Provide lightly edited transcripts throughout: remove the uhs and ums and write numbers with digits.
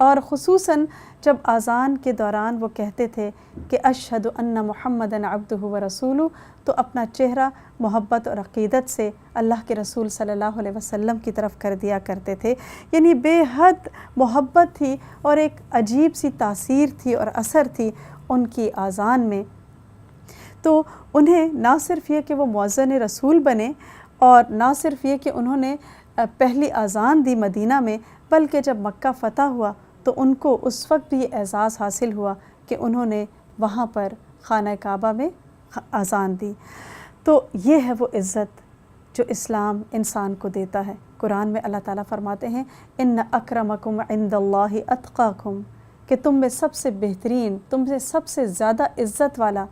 اور خصوصاً جب اذان کے دوران وہ کہتے تھے کہ اشہد ان محمدً عبدہ و رسولہ، تو اپنا چہرہ محبت اور عقیدت سے اللہ کے رسول صلی اللہ علیہ وسلم کی طرف کر دیا کرتے تھے. یعنی بے حد محبت تھی اور ایک عجیب سی تاثیر تھی اور اثر تھی ان کی اذان میں. تو انہیں نہ صرف یہ کہ وہ مؤذن رسول بنے اور نہ صرف یہ کہ انہوں نے پہلی اذان دی مدینہ میں، بلکہ جب مکہ فتح ہوا تو ان کو اس وقت بھی یہ اعزاز حاصل ہوا کہ انہوں نے وہاں پر خانہ کعبہ میں اذان دی. تو یہ ہے وہ عزت جو اسلام انسان کو دیتا ہے. قرآن میں اللہ تعالیٰ فرماتے ہیں ان اکرمکم عند اللہ اتقاکم، کہ تم میں سب سے بہترین، تم میں سب سے زیادہ عزت والا،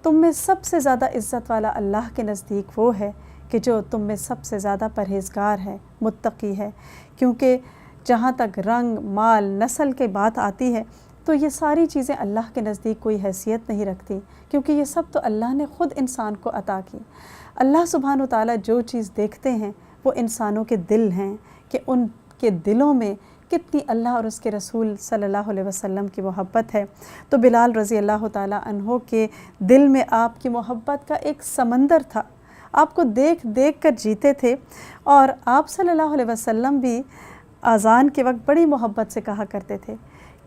تم میں سب سے زیادہ عزت والا اللہ کے نزدیک وہ ہے کہ جو تم میں سب سے زیادہ پرہیزگار ہے، متقی ہے. کیونکہ جہاں تک رنگ، مال، نسل کی بات آتی ہے تو یہ ساری چیزیں اللہ کے نزدیک کوئی حیثیت نہیں رکھتی، کیونکہ یہ سب تو اللہ نے خود انسان کو عطا کی. اللہ سبحانہ و تعالیٰ جو چیز دیکھتے ہیں وہ انسانوں کے دل ہیں، کہ ان کے دلوں میں کتنی اللہ اور اس کے رسول صلی اللہ علیہ وسلم کی محبت ہے. تو بلال رضی اللہ تعالیٰ عنہ کے دل میں آپ کی محبت کا ایک سمندر تھا، آپ کو دیکھ دیکھ کر جیتے تھے. اور آپ صلی اللہ علیہ وسلم بھی اذان کے وقت بڑی محبت سے کہا کرتے تھے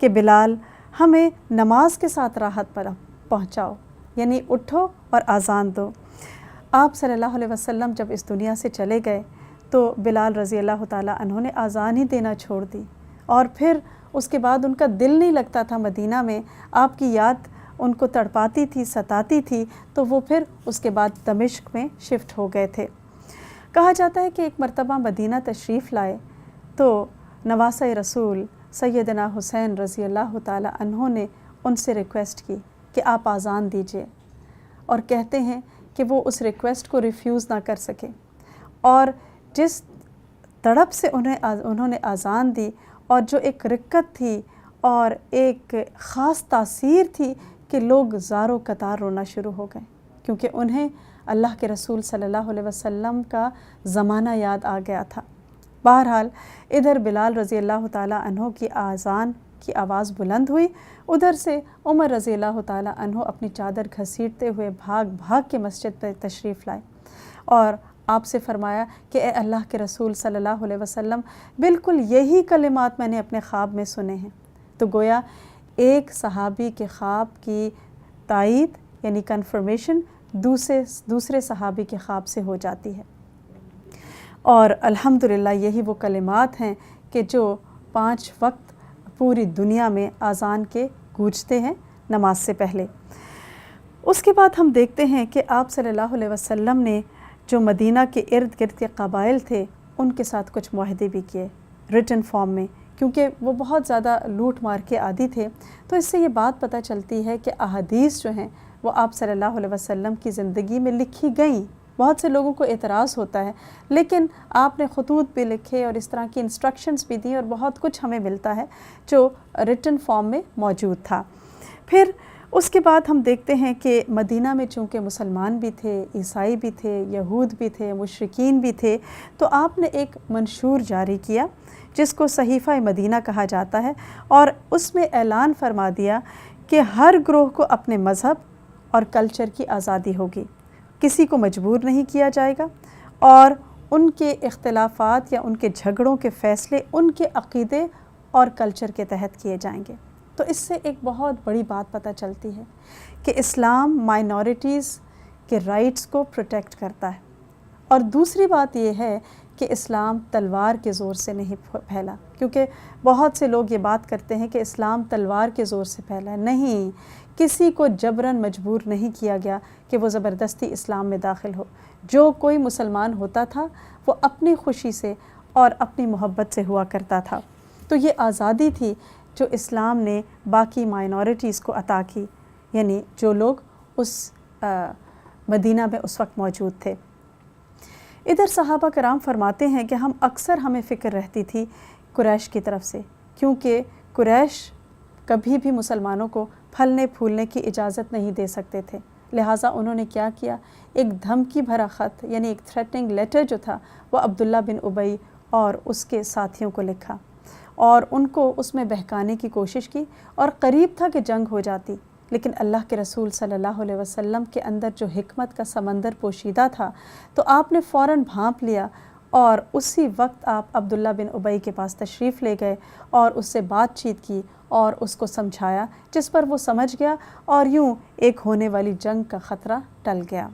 کہ بلال ہمیں نماز کے ساتھ راحت پر پہنچاؤ، یعنی اٹھو اور اذان دو. آپ صلی اللہ علیہ وسلم جب اس دنیا سے چلے گئے تو بلال رضی اللہ تعالیٰ عنہ نے اذان ہی دینا چھوڑ دی، اور پھر اس کے بعد ان کا دل نہیں لگتا تھا مدینہ میں، آپ کی یاد ان کو تڑپاتی تھی، ستاتی تھی، تو وہ پھر اس کے بعد دمشق میں شفٹ ہو گئے تھے. کہا جاتا ہے کہ ایک مرتبہ مدینہ تشریف لائے تو نواسہ رسول سیدنا حسین رضی اللہ تعالیٰ عنہ نے ان سے ریکویسٹ کی کہ آپ اذان دیجئے، اور کہتے ہیں کہ وہ اس ریکویسٹ کو ریفیوز نہ کر سکے، اور جس تڑپ سے انہوں نے اذان دی، اور جو ایک رقت تھی اور ایک خاص تاثیر تھی کہ لوگ زارو قطار رونا شروع ہو گئے، کیونکہ انہیں اللہ کے رسول صلی اللہ علیہ وسلم کا زمانہ یاد آ گیا تھا. بہرحال ادھر بلال رضی اللہ تعالیٰ عنہ کی اذان کی آواز بلند ہوئی، ادھر سے عمر رضی اللہ تعالیٰ عنہ اپنی چادر گھسیٹتے ہوئے بھاگ بھاگ کے مسجد پر تشریف لائے، اور آپ سے فرمایا کہ اے اللہ کے رسول صلی اللہ علیہ وسلم، بالکل یہی کلمات میں نے اپنے خواب میں سنے ہیں. تو گویا ایک صحابی کے خواب کی تائید یعنی کنفرمیشن دوسرے صحابی کے خواب سے ہو جاتی ہے. اور الحمدللہ یہی وہ کلمات ہیں کہ جو 5 وقت پوری دنیا میں اذان کے گونجتے ہیں نماز سے پہلے. اس کے بعد ہم دیکھتے ہیں کہ آپ صلی اللہ علیہ وسلم نے جو مدینہ کے ارد گرد کے قبائل تھے ان کے ساتھ کچھ معاہدے بھی کیے ریٹن فارم میں، کیونکہ وہ بہت زیادہ لوٹ مار کے عادی تھے. تو اس سے یہ بات پتہ چلتی ہے کہ احادیث جو ہیں وہ آپ صلی اللہ علیہ وسلم کی زندگی میں لکھی گئیں. بہت سے لوگوں کو اعتراض ہوتا ہے، لیکن آپ نے خطوط بھی لکھے اور اس طرح کی انسٹرکشنز بھی دیں، اور بہت کچھ ہمیں ملتا ہے جو ریٹن فارم میں موجود تھا. پھر اس کے بعد ہم دیکھتے ہیں کہ مدینہ میں چونکہ مسلمان بھی تھے، عیسائی بھی تھے، یہود بھی تھے، مشرکین بھی تھے، تو آپ نے ایک منشور جاری کیا جس کو صحیفہ مدینہ کہا جاتا ہے، اور اس میں اعلان فرما دیا کہ ہر گروہ کو اپنے مذہب اور کلچر کی آزادی ہوگی، کسی کو مجبور نہیں کیا جائے گا، اور ان کے اختلافات یا ان کے جھگڑوں کے فیصلے ان کے عقیدے اور کلچر کے تحت کیے جائیں گے. تو اس سے ایک بہت بڑی بات پتہ چلتی ہے کہ اسلام مائنورٹیز کے رائٹس کو پروٹیکٹ کرتا ہے. اور دوسری بات یہ ہے کہ اسلام تلوار کے زور سے نہیں پھیلا، کیونکہ بہت سے لوگ یہ بات کرتے ہیں کہ اسلام تلوار کے زور سے پھیلا ہے. نہیں، کسی کو جبراً مجبور نہیں کیا گیا کہ وہ زبردستی اسلام میں داخل ہو. جو کوئی مسلمان ہوتا تھا وہ اپنی خوشی سے اور اپنی محبت سے ہوا کرتا تھا. تو یہ آزادی تھی جو اسلام نے باقی مائنورٹیز کو عطا کی، یعنی جو لوگ اس مدینہ میں اس وقت موجود تھے. ادھر صحابہ کرام فرماتے ہیں کہ ہمیں فکر رہتی تھی قریش کی طرف سے، کیونکہ قریش کبھی بھی مسلمانوں کو پھلنے پھولنے کی اجازت نہیں دے سکتے تھے. لہٰذا انہوں نے کیا کیا، ایک دھمکی بھرا خط یعنی ایک تھریٹننگ لیٹر جو تھا وہ عبداللہ بن ابی اور اس کے ساتھیوں کو لکھا، اور ان کو اس میں بہکانے کی کوشش کی، اور قریب تھا کہ جنگ ہو جاتی، لیکن اللہ کے رسول صلی اللہ علیہ وسلم کے اندر جو حکمت کا سمندر پوشیدہ تھا تو آپ نے فوراً بھانپ لیا، اور اسی وقت آپ عبداللہ بن ابی کے پاس تشریف لے گئے اور اس سے بات چیت کی اور اس کو سمجھایا، جس پر وہ سمجھ گیا اور یوں ایک ہونے والی جنگ کا خطرہ ٹل گیا۔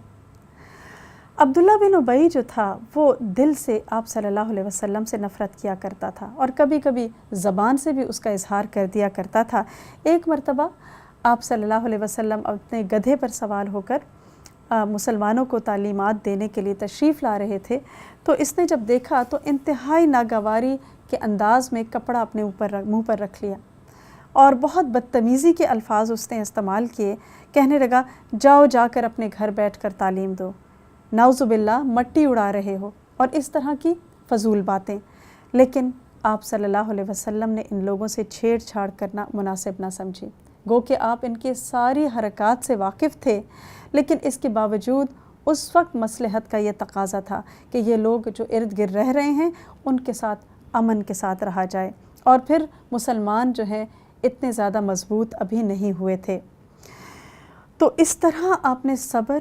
عبداللہ بن ابی جو تھا وہ دل سے آپ صلی اللہ علیہ وسلم سے نفرت کیا کرتا تھا، اور کبھی کبھی زبان سے بھی اس کا اظہار کر دیا کرتا تھا۔ ایک مرتبہ آپ صلی اللہ علیہ وسلم اپنے گدھے پر سوار ہو کر مسلمانوں کو تعلیمات دینے کے لیے تشریف لا رہے تھے، تو اس نے جب دیکھا تو انتہائی ناگواری کے انداز میں کپڑا اپنے منہ پر رکھ لیا، اور بہت بدتمیزی کے الفاظ اس نے استعمال کیے۔ کہنے لگا، جاؤ جا کر اپنے گھر بیٹھ کر تعلیم دو، نعوذ باللہ مٹی اڑا رہے ہو، اور اس طرح کی فضول باتیں۔ لیکن آپ صلی اللہ علیہ وسلم نے ان لوگوں سے چھیڑ چھاڑ کرنا مناسب نہ سمجھی، گو کہ آپ ان کی ساری حرکات سے واقف تھے، لیکن اس کے باوجود اس وقت مصلحت کا یہ تقاضا تھا کہ یہ لوگ جو ارد گرد رہ رہے ہیں ان کے ساتھ امن کے ساتھ رہا جائے، اور پھر مسلمان جو ہیں اتنے زیادہ مضبوط ابھی نہیں ہوئے تھے۔ تو اس طرح آپ نے صبر،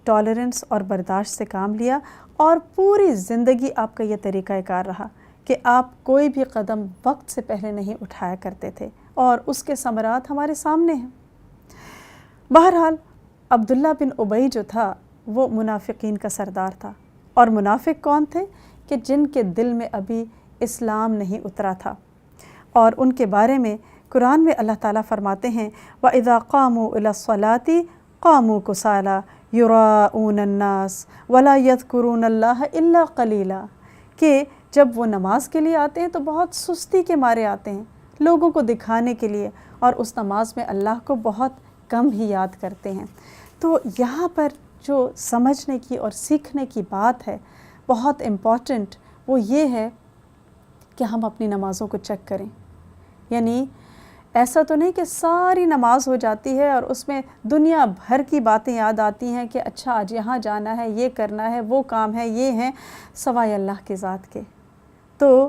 ٹالرنس اور برداشت سے کام لیا، اور پوری زندگی آپ کا یہ طریقہ کار رہا کہ آپ کوئی بھی قدم وقت سے پہلے نہیں اٹھایا کرتے تھے، اور اس کے ثمرات ہمارے سامنے ہیں۔ بہرحال عبداللہ بن ابی جو تھا وہ منافقین کا سردار تھا، اور منافق کون تھے؟ کہ جن کے دل میں ابھی اسلام نہیں اترا تھا، اور ان کے بارے میں قرآن میں اللہ تعالیٰ فرماتے ہیں وَإِذَا قَامُوا إِلَى الصَّلَاةِ قَامُوا كُسَالَىٰ يُرَاءُونَ النَّاسَ وَلَا يَذْكُرُونَ اللَّهَ إِلَّا قَلِيلًا، کہ جب وہ نماز کے لیے آتے ہیں تو بہت سستی کے مارے آتے ہیں، لوگوں کو دکھانے کے لیے، اور اس نماز میں اللہ کو بہت کم ہی یاد کرتے ہیں۔ تو یہاں پر جو سمجھنے کی اور سیکھنے کی بات ہے بہت امپورٹنٹ، وہ یہ ہے کہ ہم اپنی نمازوں کو چیک کریں۔ یعنی ایسا تو نہیں کہ ساری نماز ہو جاتی ہے اور اس میں دنیا بھر کی باتیں یاد آتی ہیں کہ اچھا آج یہاں جانا ہے، یہ کرنا ہے، وہ کام ہے، یہ ہیں، سوائے اللہ کی ذات کے۔ تو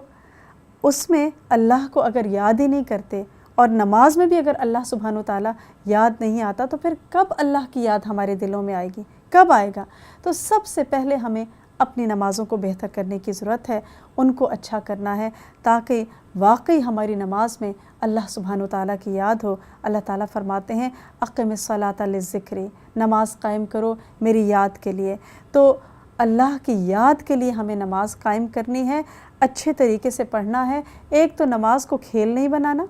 اس میں اللہ کو اگر یاد ہی نہیں کرتے، اور نماز میں بھی اگر اللہ سبحانہ و تعالیٰ یاد نہیں آتا، تو پھر کب اللہ کی یاد ہمارے دلوں میں آئے گی؟ کب آئے گا؟ تو سب سے پہلے ہمیں اپنی نمازوں کو بہتر کرنے کی ضرورت ہے، ان کو اچھا کرنا ہے، تاکہ واقعی ہماری نماز میں اللہ سبحانہ و تعالیٰ کی یاد ہو۔ اللہ تعالیٰ فرماتے ہیں اقم الصلاۃ للذکر، نماز قائم کرو میری یاد کے لیے۔ تو اللہ کی یاد کے لیے ہمیں نماز قائم کرنی ہے، اچھے طریقے سے پڑھنا ہے۔ ایک تو نماز کو کھیل نہیں بنانا،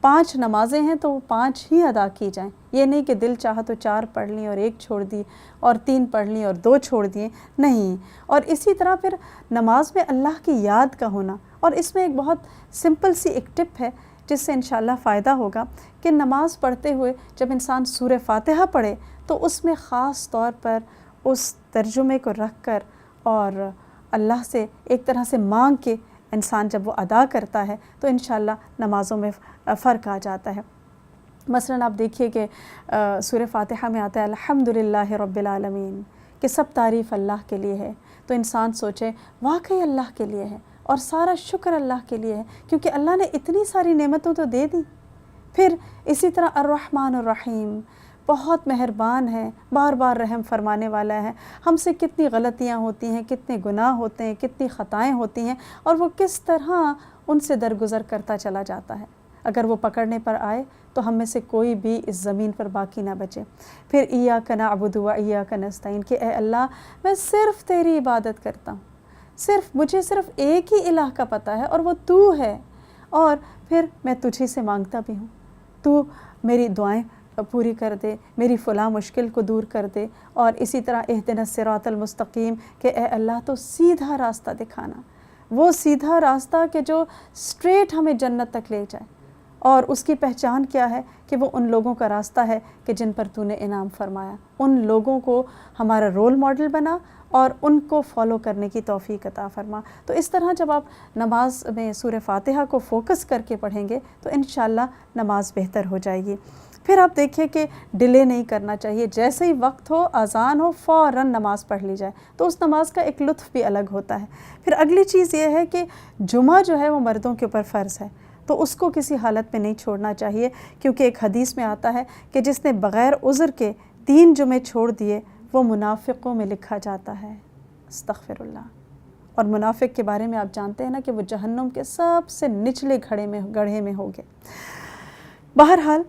5 نمازیں ہیں تو وہ 5 ہی ادا کی جائیں، یہ نہیں کہ دل چاہا تو 4 پڑھ لیں اور 1 چھوڑ دی، اور 3 پڑھ لیں اور 2 چھوڑ دیے، نہیں۔ اور اسی طرح پھر نماز میں اللہ کی یاد کا ہونا، اور اس میں ایک بہت سمپل سی ایک ٹپ ہے جس سے انشاءاللہ فائدہ ہوگا کہ نماز پڑھتے ہوئے جب انسان سورہ فاتحہ پڑھے تو اس میں خاص طور پر اس ترجمے کو رکھ کر اور اللہ سے ایک طرح سے مانگ کے انسان جب وہ ادا کرتا ہے تو انشاءاللہ نمازوں میں فرق آ جاتا ہے۔ مثلاً آپ دیکھیے کہ سورہ فاتحہ میں آتا ہے الحمدللہ رب العالمین، کہ سب تعریف اللہ کے لیے ہے، تو انسان سوچے واقعی اللہ کے لیے ہے، اور سارا شکر اللہ کے لیے ہے، کیونکہ اللہ نے اتنی ساری نعمتوں تو دے دی۔ پھر اسی طرح الرحمن الرحیم، بہت مہربان ہے، بار بار رحم فرمانے والا ہے، ہم سے کتنی غلطیاں ہوتی ہیں، کتنے گناہ ہوتے ہیں، کتنی خطائیں ہوتی ہیں، اور وہ کس طرح ان سے درگزر کرتا چلا جاتا ہے۔ اگر وہ پکڑنے پر آئے تو ہم میں سے کوئی بھی اس زمین پر باقی نہ بچے۔ پھر ایاک نعبد و ایاک نستعین، کہ اے اللہ میں صرف تیری عبادت کرتا ہوں، مجھے صرف ایک ہی الہ کا پتہ ہے اور وہ تو ہے، اور پھر میں تجھے سے مانگتا بھی ہوں، تو میری دعائیں پوری کر دے، میری فلاں مشکل کو دور کر دے۔ اور اسی طرح اہدنا الصراط المستقیم، کہ اے اللہ تو سیدھا راستہ دکھانا، وہ سیدھا راستہ کہ جو اسٹریٹ ہمیں جنت تک لے جائے۔ اور اس کی پہچان کیا ہے؟ کہ وہ ان لوگوں کا راستہ ہے کہ جن پر تو نے انعام فرمایا، ان لوگوں کو ہمارا رول ماڈل بنا اور ان کو فالو کرنے کی توفیق عطا فرما۔ تو اس طرح جب آپ نماز میں سورہ فاتحہ کو فوکس کر کے پڑھیں گے تو انشاءاللہ نماز بہتر ہو جائے گی۔ پھر آپ دیکھیے کہ ڈیلے نہیں کرنا چاہیے، جیسے ہی وقت ہو، اذان ہو، فوراً نماز پڑھ لی جائے، تو اس نماز کا ایک لطف بھی الگ ہوتا ہے۔ پھر اگلی چیز یہ ہے کہ جمعہ جو ہے وہ مردوں کے اوپر فرض ہے، تو اس کو کسی حالت میں نہیں چھوڑنا چاہیے، کیونکہ ایک حدیث میں آتا ہے کہ جس نے بغیر عذر کے 3 جمعے چھوڑ دیے وہ منافقوں میں لکھا جاتا ہے۔ استغفر اللہ۔ اور منافق کے بارے میں آپ جانتے ہیں نا کہ وہ جہنم کے سب سے نچلے گڑھے میں ہوگے۔ بہرحال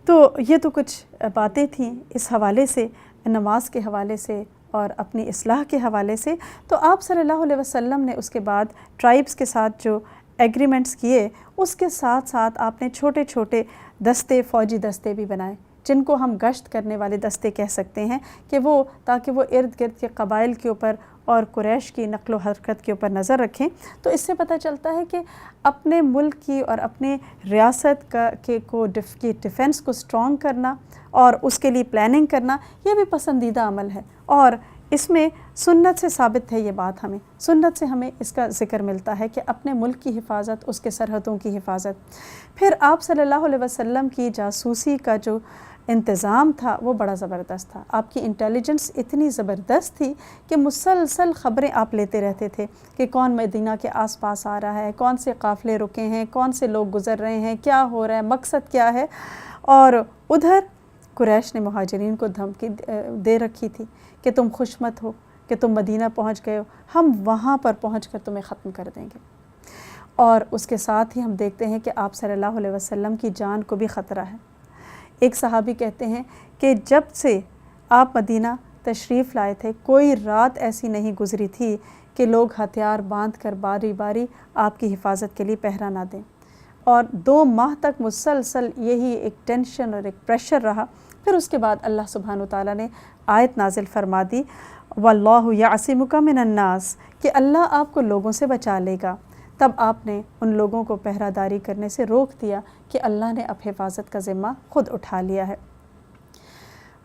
تو یہ تو کچھ باتیں تھیں اس حوالے سے، نماز کے حوالے سے اور اپنی اصلاح کے حوالے سے۔ تو آپ صلی اللہ علیہ وسلم نے اس کے بعد ٹرائبس کے ساتھ جو ایگریمنٹس کیے، اس کے ساتھ ساتھ آپ نے چھوٹے چھوٹے دستے، فوجی دستے بھی بنائے، جن کو ہم گشت کرنے والے دستے کہہ سکتے ہیں، کہ وہ تاکہ وہ ارد گرد کے قبائل کے اوپر اور قریش کی نقل و حرکت کے اوپر نظر رکھیں۔ تو اس سے پتہ چلتا ہے کہ اپنے ملک کی اور اپنے ریاست کی ڈیفنس کو سٹرونگ کرنا اور اس کے لیے پلاننگ کرنا، یہ بھی پسندیدہ عمل ہے، اور اس میں سنت سے ثابت ہے یہ بات، سنت سے ہمیں اس کا ذکر ملتا ہے کہ اپنے ملک کی حفاظت، اس کے سرحدوں کی حفاظت۔ پھر آپ صلی اللہ علیہ وسلم کی جاسوسی کا جو انتظام تھا وہ بڑا زبردست تھا۔ آپ کی انٹیلیجنس اتنی زبردست تھی کہ مسلسل خبریں آپ لیتے رہتے تھے کہ کون مدینہ کے آس پاس آ رہا ہے، کون سے قافلے رکے ہیں، کون سے لوگ گزر رہے ہیں، کیا ہو رہا ہے، مقصد کیا ہے۔ اور ادھر قریش نے مہاجرین کو دھمکی دے رکھی تھی کہ تم خوش مت ہو کہ تم مدینہ پہنچ گئے ہو، ہم وہاں پر پہنچ کر تمہیں ختم کر دیں گے۔ اور اس کے ساتھ ہی ہم دیکھتے ہیں کہ آپ صلی اللہ علیہ وسلم کی جان کو بھی خطرہ ہے۔ ایک صحابی کہتے ہیں کہ جب سے آپ مدینہ تشریف لائے تھے، کوئی رات ایسی نہیں گزری تھی کہ لوگ ہتھیار باندھ کر باری باری آپ کی حفاظت کے لیے پہرا نہ دیں، اور 2 ماہ تک مسلسل یہی ایک ٹینشن اور ایک پریشر رہا۔ پھر اس کے بعد اللہ سبحانہ وتعالیٰ نے آیت نازل فرما دی، وَاللَّهُ يَعْصِمُكَ مِنَ النَّاسِ، کہ اللہ آپ کو لوگوں سے بچا لے گا۔ تب آپ نے ان لوگوں کو پہرہ داری کرنے سے روک دیا کہ اللہ نے اب حفاظت کا ذمہ خود اٹھا لیا ہے۔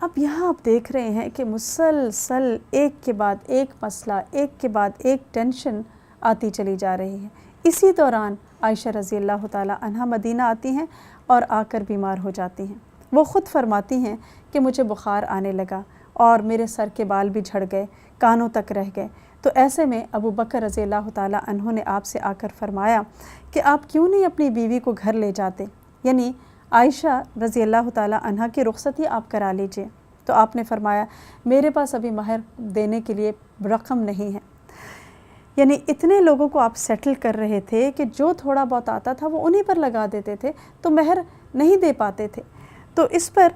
اب یہاں آپ دیکھ رہے ہیں کہ مسلسل ایک کے بعد ایک مسئلہ، ایک کے بعد ایک ٹینشن آتی چلی جا رہی ہے۔ اسی دوران عائشہ رضی اللہ تعالیٰ عنہا مدینہ آتی ہیں اور آ کر بیمار ہو جاتی ہیں۔ وہ خود فرماتی ہیں کہ مجھے بخار آنے لگا اور میرے سر کے بال بھی جھڑ گئے، کانوں تک رہ گئے۔ تو ایسے میں ابو بکر رضی اللہ تعالیٰ عنہ نے آپ سے آ کر فرمایا کہ آپ کیوں نہیں اپنی بیوی کو گھر لے جاتے، یعنی عائشہ رضی اللہ تعالیٰ عنہ کی رخصتی آپ کرا لیجئے۔ تو آپ نے فرمایا میرے پاس ابھی مہر دینے کے لیے رقم نہیں ہے، یعنی اتنے لوگوں کو آپ سیٹل کر رہے تھے کہ جو تھوڑا بہت آتا تھا وہ انہی پر لگا دیتے تھے، تو مہر نہیں دے پاتے تھے۔ تو اس پر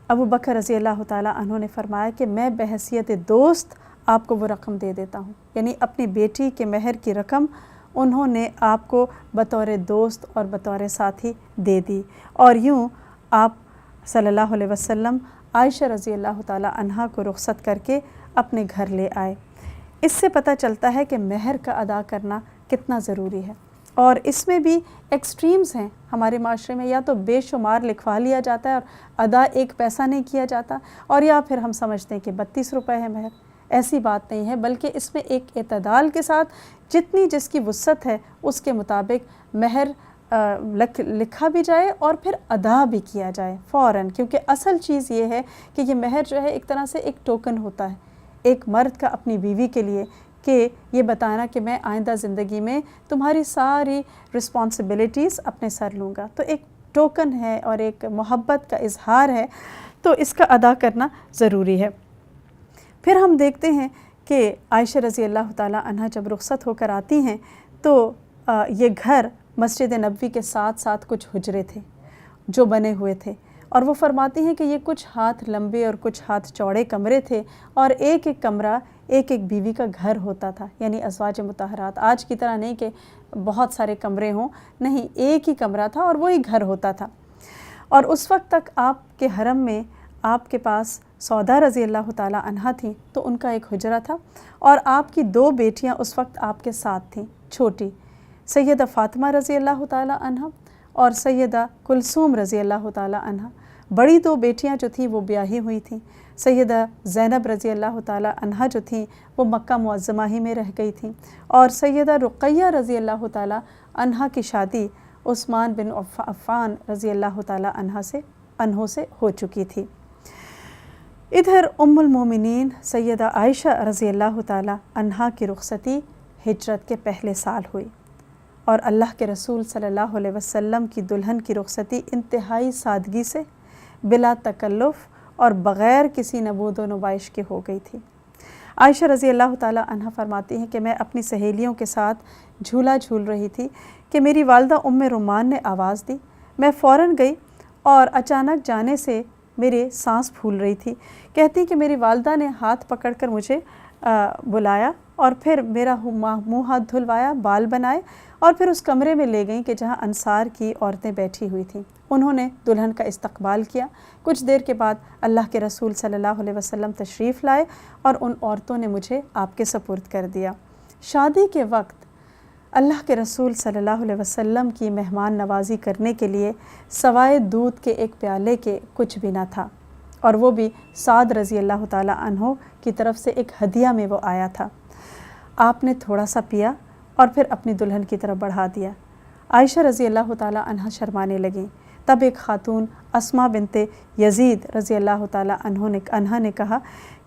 ابو بکر رضی اللہ تعالیٰ عنہ نے فرمایا کہ میں بحیثیت دوست آپ کو وہ رقم دے دیتا ہوں، یعنی اپنی بیٹی کے مہر کی رقم انہوں نے آپ کو بطور دوست اور بطور ساتھی دے دی، اور یوں آپ صلی اللہ علیہ وسلم عائشہ رضی اللہ تعالیٰ عنہا کو رخصت کر کے اپنے گھر لے آئے۔ اس سے پتہ چلتا ہے کہ مہر کا ادا کرنا کتنا ضروری ہے، اور اس میں بھی ایکسٹریمز ہیں ہمارے معاشرے میں، یا تو بے شمار لکھوا لیا جاتا ہے اور ادا 1 پیسہ نہیں کیا جاتا، اور یا پھر ہم سمجھتے ہیں کہ 32 روپے ہے مہر۔ ایسی بات نہیں ہے، بلکہ اس میں ایک اعتدال کے ساتھ جتنی جس کی وسعت ہے اس کے مطابق مہر لکھا بھی جائے اور پھر ادا بھی کیا جائے فوراً، کیونکہ اصل چیز یہ ہے کہ یہ مہر جو ہے ایک طرح سے ایک ٹوکن ہوتا ہے ایک مرد کا اپنی بیوی کے لیے، کہ یہ بتانا کہ میں آئندہ زندگی میں تمہاری ساری رسپانسبلٹیز اپنے سر لوں گا، تو ایک ٹوکن ہے اور ایک محبت کا اظہار ہے، تو اس کا ادا کرنا ضروری ہے۔ پھر ہم دیکھتے ہیں کہ عائشہ رضی اللہ تعالیٰ عنہ جب رخصت ہو کر آتی ہیں تو یہ گھر مسجد نبوی کے ساتھ ساتھ کچھ حجرے تھے جو بنے ہوئے تھے، اور وہ فرماتی ہیں کہ یہ کچھ ہاتھ لمبے اور کچھ ہاتھ چوڑے کمرے تھے، اور ایک ایک کمرہ ایک ایک بیوی کا گھر ہوتا تھا، یعنی ازواج مطہرات، آج کی طرح نہیں کہ بہت سارے کمرے ہوں، نہیں، ایک ہی کمرہ تھا اور وہی گھر ہوتا تھا۔ اور اس وقت تک آپ کے حرم میں آپ کے پاس سودا رضی اللہ تعالیٰ عنہا تھیں، تو ان کا ایک حجرہ تھا، اور آپ کی 2 بیٹیاں اس وقت آپ کے ساتھ تھیں چھوٹی، سیدہ فاطمہ رضی اللہ تعالیٰ عنہا اور سیدہ کلثوم رضی اللہ تعالیٰ عنہا۔ بڑی 2 بیٹیاں جو تھیں وہ بیاہی ہوئی تھیں، سیدہ زینب رضی اللہ تعالیٰ عنہا جو تھیں وہ مکہ معظمہ ہی میں رہ گئی تھیں، اور سیدہ رقیہ رضی اللہ تعالیٰ عنہا کی شادی عثمان بن عفان رضی اللہ تعالیٰ عنہ سے ہو چکی تھی۔ ادھر ام المومنین سیدہ عائشہ رضی اللہ تعالیٰ عنہا کی رخصتی ہجرت کے پہلے سال ہوئی، اور اللہ کے رسول صلی اللہ علیہ وسلم کی دلہن کی رخصتی انتہائی سادگی سے، بلا تکلف اور بغیر کسی نبود و نمائش کے ہو گئی تھی۔ عائشہ رضی اللہ تعالی عنہ فرماتی ہیں کہ میں اپنی سہیلیوں کے ساتھ جھولا جھول رہی تھی کہ میری والدہ ام رومان نے آواز دی۔ میں فوراً گئی اور اچانک جانے سے میری سانس پھول رہی تھی۔ کہتی کہ میری والدہ نے ہاتھ پکڑ کر مجھے بلایا اور پھر میرا منہ ہاتھ دھلوایا، بال بنائے اور پھر اس کمرے میں لے گئیں کہ جہاں انصار کی عورتیں بیٹھی ہوئی تھیں۔ انہوں نے دلہن کا استقبال کیا۔ کچھ دیر کے بعد اللہ کے رسول صلی اللہ علیہ وسلم تشریف لائے اور ان عورتوں نے مجھے آپ کے سپرد کر دیا۔ شادی کے وقت اللہ کے رسول صلی اللہ علیہ وسلم کی مہمان نوازی کرنے کے لیے سوائے دودھ کے ایک پیالے کے کچھ بھی نہ تھا، اور وہ بھی سعد رضی اللہ تعالی عنہ کی طرف سے ایک ہدیہ میں وہ آیا تھا۔ آپ نے تھوڑا سا پیا اور پھر اپنی دلہن کی طرف بڑھا دیا۔ عائشہ رضی اللہ تعالی عنہ شرمانے لگیں۔ تب ایک خاتون اسماء بنت یزید رضی اللہ تعالی عنہ نے کہا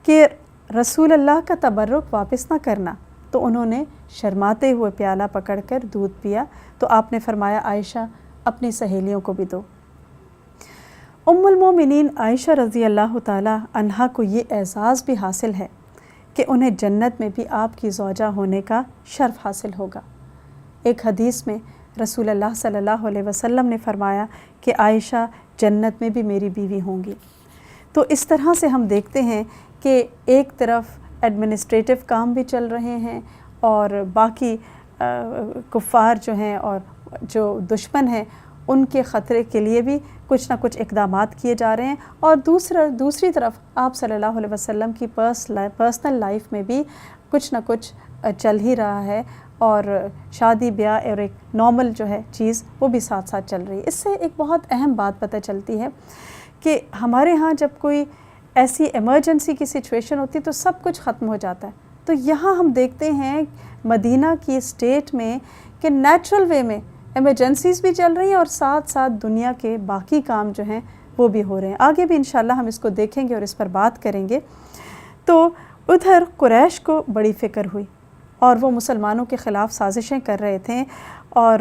کہ رسول اللہ کا تبرک واپس نہ کرنا، تو انہوں نے شرماتے ہوئے پیالہ پکڑ کر دودھ پیا، تو آپ نے فرمایا عائشہ اپنی سہیلیوں کو بھی دو۔ ام المومنین عائشہ رضی اللہ تعالی عنہ کو یہ اعزاز بھی حاصل ہے کہ انہیں جنت میں بھی آپ کی زوجہ ہونے کا شرف حاصل ہوگا۔ ایک حدیث میں رسول اللہ صلی اللہ علیہ وسلم نے فرمایا کہ عائشہ جنت میں بھی میری بیوی ہوں گی۔ تو اس طرح سے ہم دیکھتے ہیں کہ ایک طرف ایڈمنسٹریٹو کام بھی چل رہے ہیں اور باقی کفار جو ہیں اور جو دشمن ہیں ان کے خطرے کے لیے بھی کچھ نہ کچھ اقدامات کیے جا رہے ہیں، اور دوسری طرف آپ صلی اللہ علیہ وسلم کی پرسنل لائف میں بھی کچھ نہ کچھ چل ہی رہا ہے، اور شادی بیاہ اور ایک نارمل جو ہے چیز وہ بھی ساتھ ساتھ چل رہی ہے۔ اس سے ایک بہت اہم بات پتہ چلتی ہے کہ ہمارے ہاں جب کوئی ایسی ایمرجنسی کی سچویشن ہوتی ہے تو سب کچھ ختم ہو جاتا ہے، تو یہاں ہم دیکھتے ہیں مدینہ کی اسٹیٹ میں کہ نیچرل وے میں ایمرجنسیز بھی چل رہی ہیں اور ساتھ ساتھ دنیا کے باقی کام جو ہیں وہ بھی ہو رہے ہیں۔ آگے بھی انشاءاللہ ہم اس کو دیکھیں گے اور اس پر بات کریں گے۔ تو ادھر قریش کو بڑی فکر ہوئی اور وہ مسلمانوں کے خلاف سازشیں کر رہے تھے اور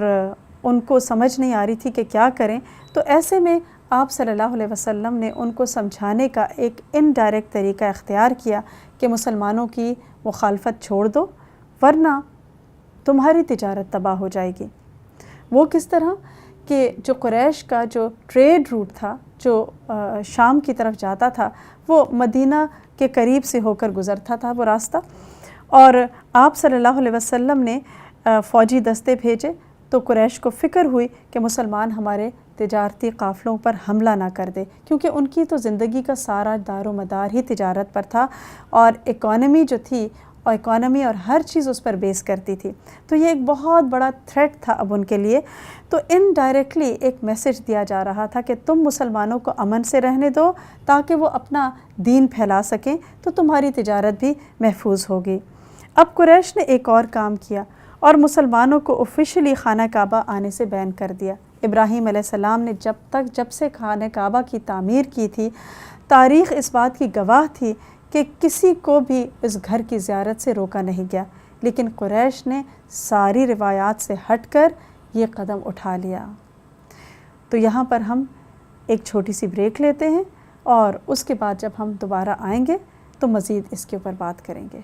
ان کو سمجھ نہیں آ رہی تھی کہ کیا کریں، تو ایسے میں آپ صلی اللہ علیہ وسلم نے ان کو سمجھانے کا ایک انڈائریکٹ طریقہ اختیار کیا کہ مسلمانوں کی مخالفت چھوڑ دو ورنہ تمہاری تجارت تباہ ہو جائے گی۔ وہ کس طرح کہ جو قریش کا جو ٹریڈ روٹ تھا جو شام کی طرف جاتا تھا وہ مدینہ کے قریب سے ہو کر گزرتا تھا وہ راستہ، اور آپ صلی اللہ علیہ وسلم نے فوجی دستے بھیجے تو قریش کو فکر ہوئی کہ مسلمان ہمارے تجارتی قافلوں پر حملہ نہ کر دے، کیونکہ ان کی تو زندگی کا سارا دار و مدار ہی تجارت پر تھا اور اکانومی جو تھی اور ہر چیز اس پر بیس کرتی تھی، تو یہ ایک بہت بڑا تھریٹ تھا اب ان کے لیے۔ تو انڈائریکٹلی ایک میسج دیا جا رہا تھا کہ تم مسلمانوں کو امن سے رہنے دو تاکہ وہ اپنا دین پھیلا سکیں تو تمہاری تجارت بھی محفوظ ہوگی۔ اب قریش نے ایک اور کام کیا اور مسلمانوں کو آفیشلی خانہ کعبہ آنے سے بین کر دیا۔ ابراہیم علیہ السلام نے جب سے خانہ کعبہ کی تعمیر کی تھی، تاریخ اس بات کی گواہ تھی کہ کسی کو بھی اس گھر کی زیارت سے روکا نہیں گیا، لیکن قریش نے ساری روایات سے ہٹ کر یہ قدم اٹھا لیا۔ تو یہاں پر ہم ایک چھوٹی سی بریک لیتے ہیں اور اس کے بعد جب ہم دوبارہ آئیں گے تو مزید اس کے اوپر بات کریں گے۔